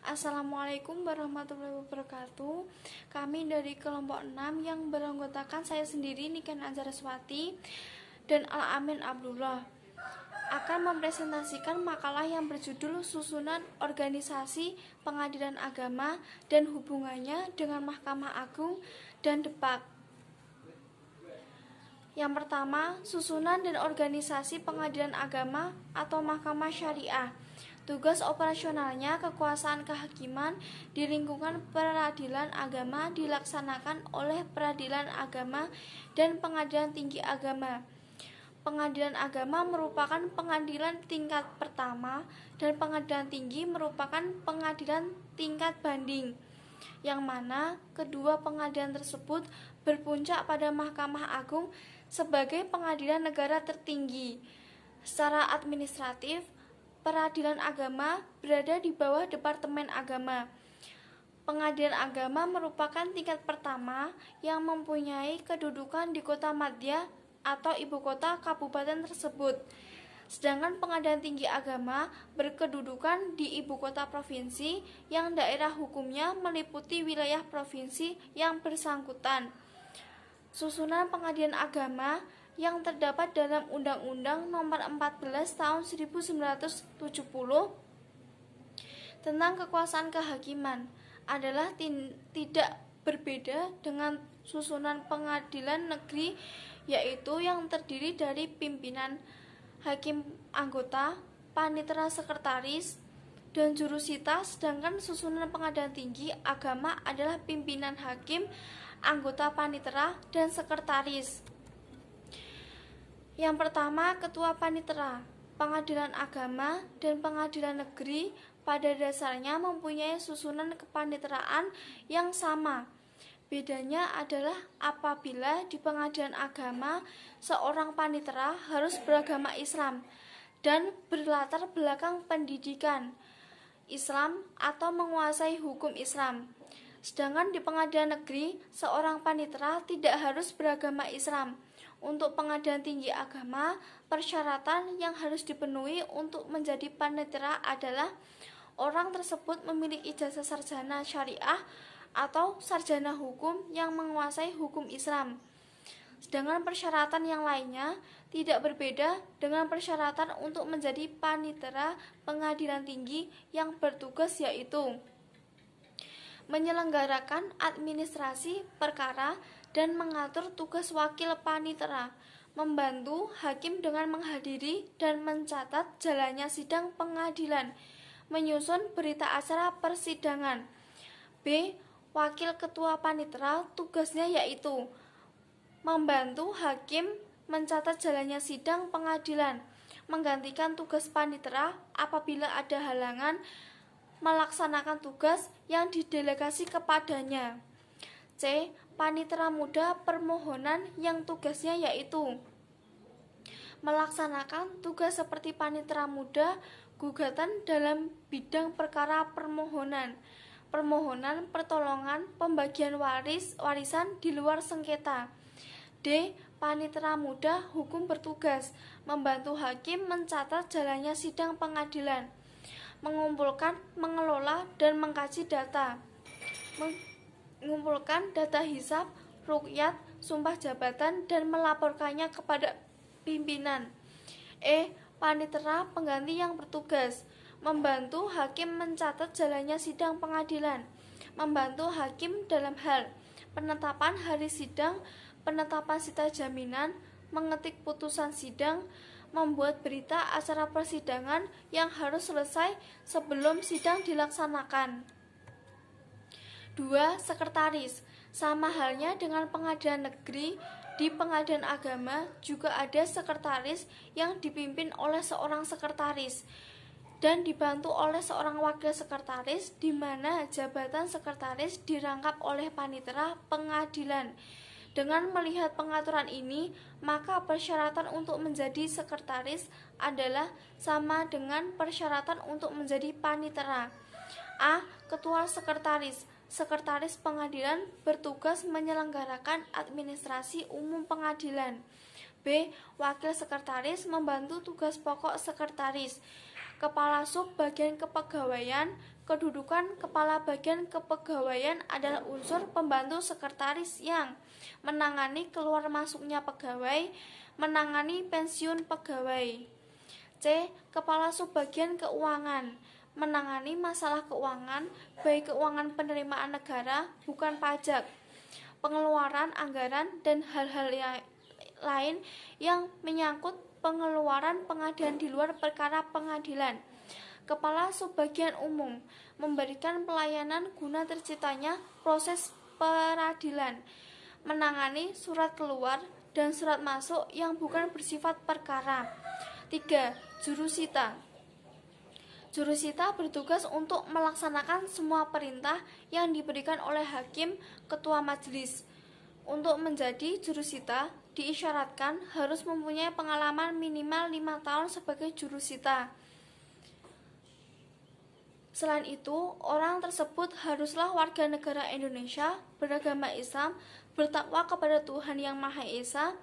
Assalamualaikum warahmatullahi wabarakatuh. Kami dari kelompok 6 yang beranggotakan saya sendiri, Niken Anjaraswati dan Al-Amin Abdullah, akan mempresentasikan makalah yang berjudul Susunan Organisasi Pengadilan Agama dan Hubungannya dengan Mahkamah Agung dan Depak. Yang pertama, susunan dan organisasi pengadilan agama atau mahkamah syariah. Tugas operasionalnya kekuasaan kehakiman di lingkungan peradilan agama dilaksanakan oleh peradilan agama dan pengadilan tinggi agama. Pengadilan agama merupakan pengadilan tingkat pertama dan pengadilan tinggi merupakan pengadilan tingkat banding, yang mana kedua pengadilan tersebut berpuncak pada Mahkamah Agung sebagai pengadilan negara tertinggi. Secara administratif, peradilan agama berada di bawah Departemen Agama. Pengadilan agama merupakan tingkat pertama yang mempunyai kedudukan di kota madya atau ibu kota kabupaten tersebut. Sedangkan pengadilan tinggi agama berkedudukan di ibu kota provinsi yang daerah hukumnya meliputi wilayah provinsi yang bersangkutan. Susunan pengadilan agama yang terdapat dalam Undang-Undang Nomor 14 Tahun 1970 tentang kekuasaan kehakiman adalah tidak berbeda dengan susunan pengadilan negeri, yaitu yang terdiri dari pimpinan, hakim anggota, panitera sekretaris, dan jurusita. Sedangkan susunan pengadilan tinggi agama adalah pimpinan hakim, anggota panitera, dan sekretaris. Yang pertama, ketua panitera. Pengadilan agama dan pengadilan negeri pada dasarnya mempunyai susunan kepaniteraan yang sama. Bedanya adalah apabila di pengadilan agama seorang panitera harus beragama Islam dan berlatar belakang pendidikan Islam atau menguasai hukum Islam. Sedangkan di pengadilan negeri seorang panitera tidak harus beragama Islam. Untuk pengadilan tinggi agama, persyaratan yang harus dipenuhi untuk menjadi panitera adalah orang tersebut memiliki ijazah sarjana syariah atau sarjana hukum yang menguasai hukum Islam. Sedangkan persyaratan yang lainnya tidak berbeda dengan persyaratan untuk menjadi panitera pengadilan tinggi yang bertugas, yaitu menyelenggarakan administrasi perkara dan mengatur tugas wakil panitera, membantu hakim dengan menghadiri dan mencatat jalannya sidang pengadilan, menyusun berita acara persidangan. B. Wakil ketua panitera tugasnya yaitu membantu hakim mencatat jalannya sidang pengadilan, menggantikan tugas panitera apabila ada halangan, melaksanakan tugas yang didelegasi kepadanya. C. Panitera muda permohonan yang tugasnya yaitu melaksanakan tugas seperti panitera muda gugatan dalam bidang perkara permohonan, pertolongan, pembagian warisan di luar sengketa. D. Panitera muda hukum bertugas membantu hakim mencatat jalannya sidang pengadilan, mengumpulkan, mengelola, dan mengkaji data, mengumpulkan data hisab, ruqyat, sumpah jabatan, dan melaporkannya kepada pimpinan. E. Panitera pengganti yang bertugas membantu hakim mencatat jalannya sidang pengadilan, membantu hakim dalam hal penetapan hari sidang, penetapan sita jaminan, mengetik putusan sidang, membuat berita acara persidangan yang harus selesai sebelum sidang dilaksanakan. 2. Sekretaris. Sama halnya dengan pengadilan negeri, di pengadilan agama juga ada sekretaris yang dipimpin oleh seorang sekretaris dan dibantu oleh seorang wakil sekretaris, di mana jabatan sekretaris dirangkap oleh panitera pengadilan. Dengan melihat pengaturan ini, maka persyaratan untuk menjadi sekretaris adalah sama dengan persyaratan untuk menjadi panitera. A. Ketua sekretaris. Sekretaris pengadilan bertugas menyelenggarakan administrasi umum pengadilan. B. Wakil sekretaris membantu tugas pokok sekretaris. Kepala Sub Bagian Kepegawaian Kedudukan kepala bagian kepegawaian adalah unsur pembantu sekretaris yang menangani keluar masuknya pegawai, menangani pensiun pegawai. C. Kepala subbagian keuangan menangani masalah keuangan, baik keuangan penerimaan negara, bukan pajak, pengeluaran anggaran, dan hal-hal lain yang menyangkut pengeluaran pengadilan di luar perkara pengadilan. Kepala subbagian umum memberikan pelayanan guna terciptanya proses peradilan, menangani surat keluar dan surat masuk yang bukan bersifat perkara. 3. Jurusita. Jurusita bertugas untuk melaksanakan semua perintah yang diberikan oleh hakim ketua majelis. Untuk menjadi jurusita, diisyaratkan harus mempunyai pengalaman minimal 5 tahun sebagai jurusita. Selain itu, orang tersebut haruslah warga negara Indonesia, beragama Islam, bertakwa kepada Tuhan Yang Maha Esa,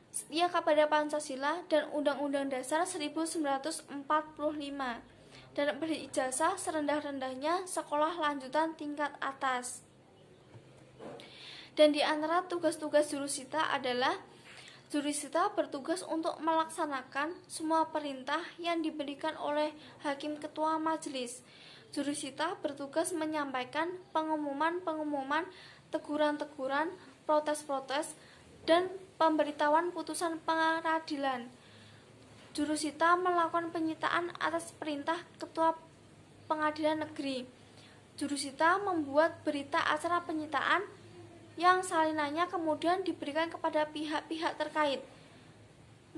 setia kepada Pancasila dan Undang-Undang Dasar 1945, dan berijazah serendah-rendahnya sekolah lanjutan tingkat atas. Dan di antara tugas-tugas jurusita adalah jurusita bertugas untuk melaksanakan semua perintah yang diberikan oleh hakim ketua majelis. Jurusita bertugas menyampaikan pengumuman-pengumuman, teguran-teguran, protes-protes, dan pemberitahuan putusan peradilan. Jurusita melakukan penyitaan atas perintah ketua pengadilan negeri. Jurusita membuat berita acara penyitaan yang salinannya kemudian diberikan kepada pihak-pihak terkait,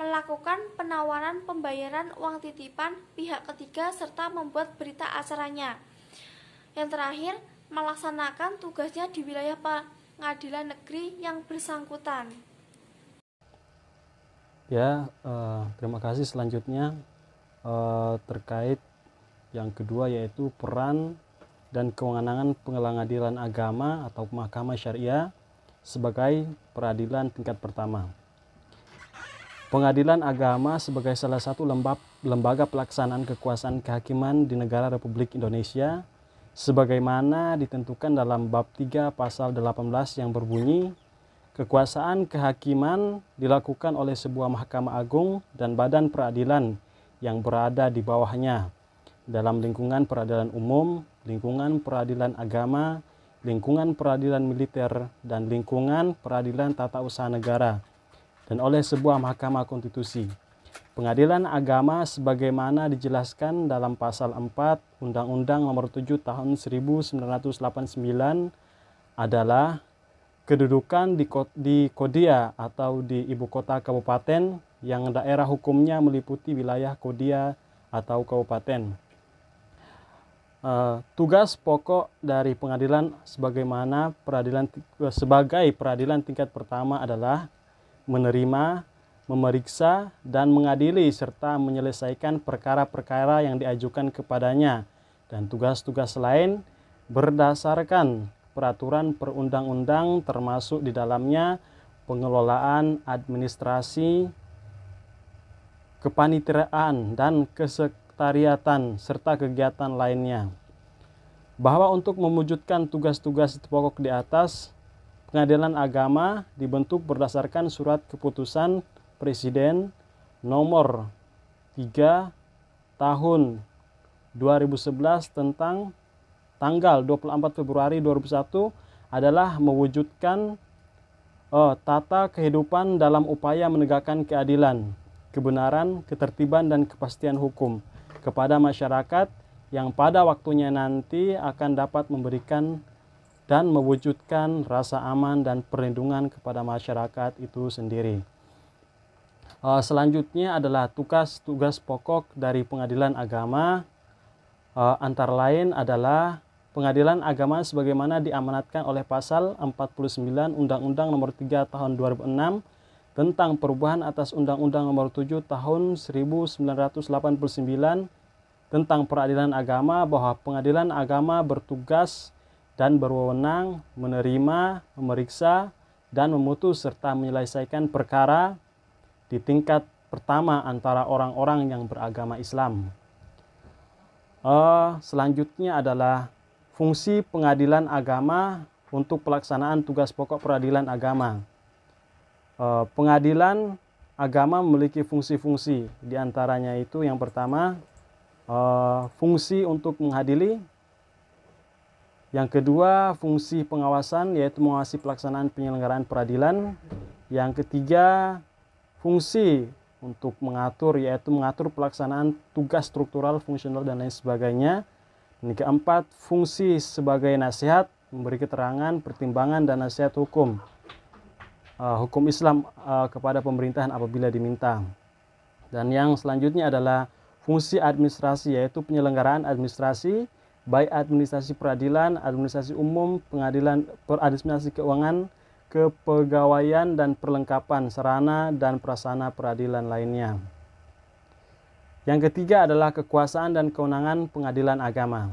melakukan penawaran pembayaran uang titipan pihak ketiga, serta membuat berita acaranya. Yang terakhir, melaksanakan tugasnya di wilayah pengadilan negeri yang bersangkutan. Ya, terima kasih. Selanjutnya terkait yang kedua, yaitu peran dan kewenangan pengadilan agama atau mahkamah syariah sebagai peradilan tingkat pertama. Pengadilan agama sebagai salah satu lembaga pelaksanaan kekuasaan kehakiman di negara Republik Indonesia, sebagaimana ditentukan dalam bab 3 pasal 18 yang berbunyi, kekuasaan kehakiman dilakukan oleh sebuah mahkamah agung dan badan peradilan yang berada di bawahnya dalam lingkungan peradilan umum, lingkungan peradilan agama, lingkungan peradilan militer, dan lingkungan peradilan tata usaha negara, dan oleh sebuah mahkamah konstitusi. Pengadilan agama sebagaimana dijelaskan dalam pasal 4 Undang-Undang Nomor 7 Tahun 1989 adalah kedudukan di Kodia atau di ibu kota kabupaten yang daerah hukumnya meliputi wilayah Kodia atau kabupaten. Tugas pokok dari pengadilan sebagai peradilan tingkat pertama adalah menerima, memeriksa, dan mengadili serta menyelesaikan perkara-perkara yang diajukan kepadanya, dan tugas-tugas lain berdasarkan peraturan perundang-undang, termasuk di dalamnya pengelolaan administrasi, kepanitiaan, dan kesekretariatan, serta kegiatan lainnya. Bahwa untuk mewujudkan tugas-tugas pokok di atas, pengadilan agama dibentuk berdasarkan surat keputusan Presiden nomor 3 tahun 2011 tentang tanggal 24 Februari 2001 adalah mewujudkan tata kehidupan dalam upaya menegakkan keadilan, kebenaran, ketertiban, dan kepastian hukum kepada masyarakat yang pada waktunya nanti akan dapat memberikan dan mewujudkan rasa aman dan perlindungan kepada masyarakat itu sendiri. Selanjutnya adalah tugas-tugas pokok dari pengadilan agama, antara lain adalah pengadilan agama sebagaimana diamanatkan oleh pasal 49 Undang-Undang Nomor 3 Tahun 2006 tentang perubahan atas Undang-Undang Nomor 7 Tahun 1989 tentang peradilan agama, bahwa pengadilan agama bertugas dan berwenang menerima, memeriksa, dan memutus serta menyelesaikan perkara di tingkat pertama antara orang-orang yang beragama Islam. Selanjutnya adalah fungsi pengadilan agama untuk pelaksanaan tugas pokok peradilan agama. Pengadilan agama memiliki fungsi-fungsi, diantaranya itu yang pertama fungsi untuk mengadili, yang kedua fungsi pengawasan yaitu mengawasi pelaksanaan penyelenggaraan peradilan, yang ketiga fungsi untuk mengatur yaitu mengatur pelaksanaan tugas struktural, fungsional dan lain sebagainya. Yang keempat fungsi sebagai nasihat, memberi keterangan, pertimbangan dan nasihat hukum Islam kepada pemerintahan apabila diminta. Dan yang selanjutnya adalah fungsi administrasi yaitu penyelenggaraan administrasi, baik administrasi peradilan, administrasi umum, pengadilan, administrasi keuangan, kepegawaian dan perlengkapan sarana dan prasarana peradilan lainnya. Yang ketiga adalah kekuasaan dan kewenangan pengadilan agama.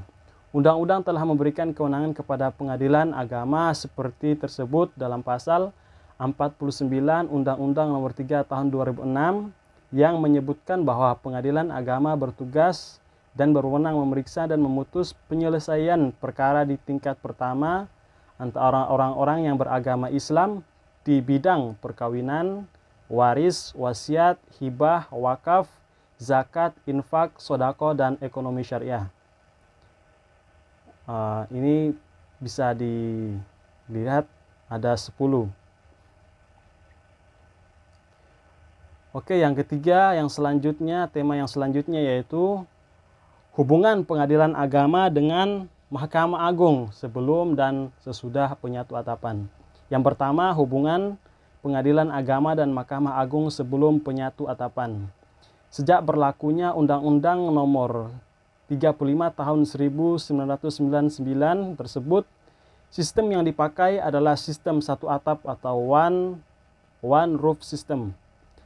Undang-undang telah memberikan kewenangan kepada pengadilan agama seperti tersebut dalam pasal 49 Undang-Undang Nomor 3 Tahun 2006 yang menyebutkan bahwa pengadilan agama bertugas dan berwenang memeriksa dan memutus penyelesaian perkara di tingkat pertama antara orang-orang yang beragama Islam di bidang perkawinan, waris, wasiat, hibah, wakaf, zakat, infak, sodako, dan ekonomi syariah. Ini bisa dilihat ada 10. Oke, yang ketiga, tema yang selanjutnya yaitu hubungan pengadilan agama dengan Mahkamah Agung sebelum dan sesudah penyatu-atapan. Yang pertama, hubungan pengadilan agama dan Mahkamah Agung sebelum penyatu-atapan. Sejak berlakunya Undang-Undang Nomor 35 Tahun 1999 tersebut, sistem yang dipakai adalah sistem satu atap atau one roof system.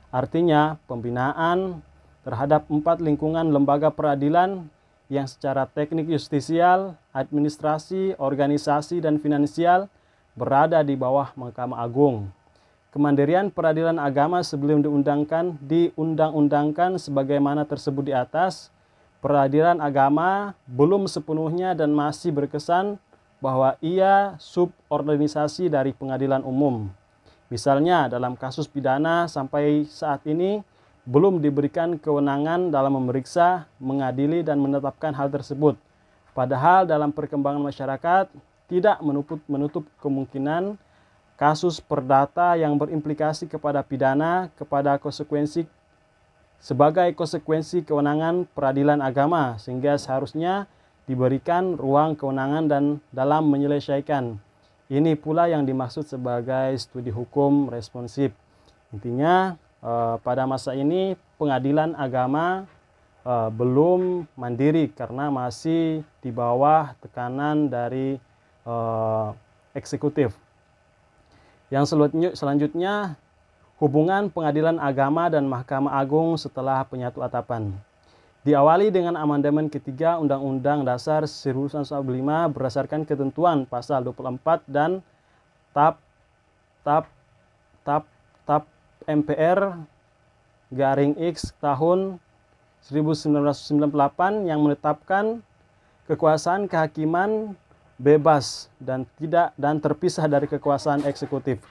Artinya, pembinaan terhadap 4 lingkungan lembaga peradilan yang secara teknik justisial, administrasi, organisasi, dan finansial berada di bawah Mahkamah Agung. Kemandirian peradilan agama sebelum diundang-undangkan sebagaimana tersebut di atas, peradilan agama belum sepenuhnya dan masih berkesan bahwa ia suborganisasi dari pengadilan umum. Misalnya dalam kasus pidana sampai saat ini belum diberikan kewenangan dalam memeriksa, mengadili, dan menetapkan hal tersebut. Padahal dalam perkembangan masyarakat tidak menutup kemungkinan kasus perdata yang berimplikasi kepada pidana sebagai konsekuensi kewenangan peradilan agama, sehingga seharusnya diberikan ruang kewenangan dan dalam menyelesaikan. Ini pula yang dimaksud sebagai studi hukum responsif. Intinya, pada masa ini pengadilan agama belum mandiri karena masih di bawah tekanan dari eksekutif. Yang selanjutnya hubungan pengadilan agama dan Mahkamah Agung setelah penyatu-atapan. Diawali dengan amandemen ketiga Undang-Undang Dasar 1945 berdasarkan ketentuan pasal 24 dan TAP MPR X tahun 1998 yang menetapkan kekuasaan kehakiman bebas dan terpisah dari kekuasaan eksekutif.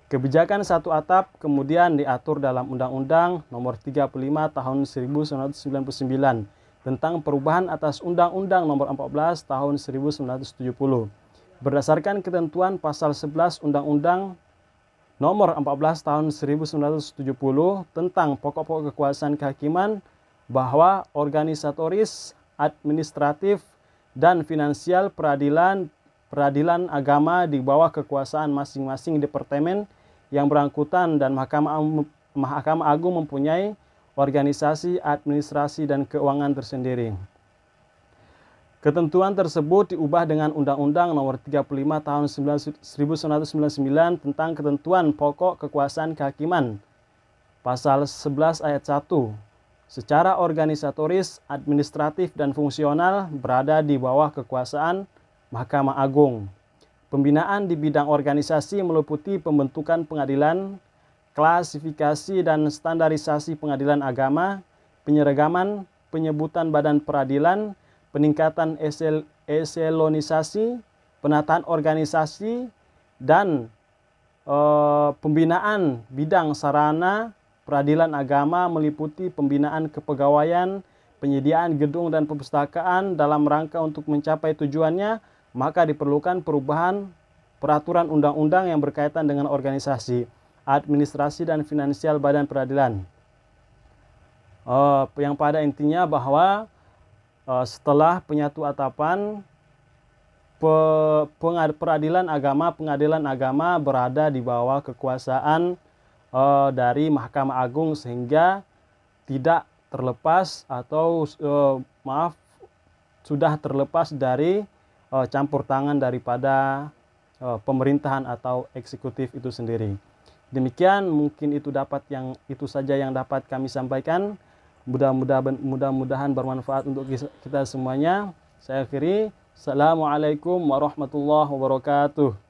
Kebijakan satu atap kemudian diatur dalam Undang-Undang Nomor 35 Tahun 1999 tentang perubahan atas Undang-Undang Nomor 14 Tahun 1970. Berdasarkan ketentuan pasal 11 Undang-Undang Nomor 14 Tahun 1970 tentang pokok-pokok kekuasaan kehakiman bahwa organisatoris, administratif, dan finansial peradilan agama di bawah kekuasaan masing-masing departemen yang bersangkutan dan Mahkamah Agung mempunyai organisasi, administrasi, dan keuangan tersendiri. Ketentuan tersebut diubah dengan Undang-Undang Nomor 35 Tahun 1999 tentang ketentuan pokok kekuasaan kehakiman. Pasal 11 ayat 1. Secara organisatoris, administratif, dan fungsional berada di bawah kekuasaan Mahkamah Agung. Pembinaan di bidang organisasi meliputi pembentukan pengadilan, klasifikasi dan standarisasi pengadilan agama, penyeragaman, penyebutan badan peradilan, peningkatan eselonisasi, penataan organisasi, dan pembinaan bidang sarana peradilan agama meliputi pembinaan kepegawaian, penyediaan gedung dan perpustakaan dalam rangka untuk mencapai tujuannya, maka diperlukan perubahan peraturan undang-undang yang berkaitan dengan organisasi, administrasi, dan finansial badan peradilan. Yang pada intinya bahwa setelah penyatu atapan, pengadilan agama berada di bawah kekuasaan dari Mahkamah Agung, sehingga tidak terlepas atau sudah terlepas dari campur tangan daripada pemerintahan atau eksekutif itu sendiri. Demikian mungkin itu saja yang dapat kami sampaikan. Mudah-mudahan bermanfaat untuk kita semuanya. Saya akhiri. Assalamualaikum warahmatullahi wabarakatuh.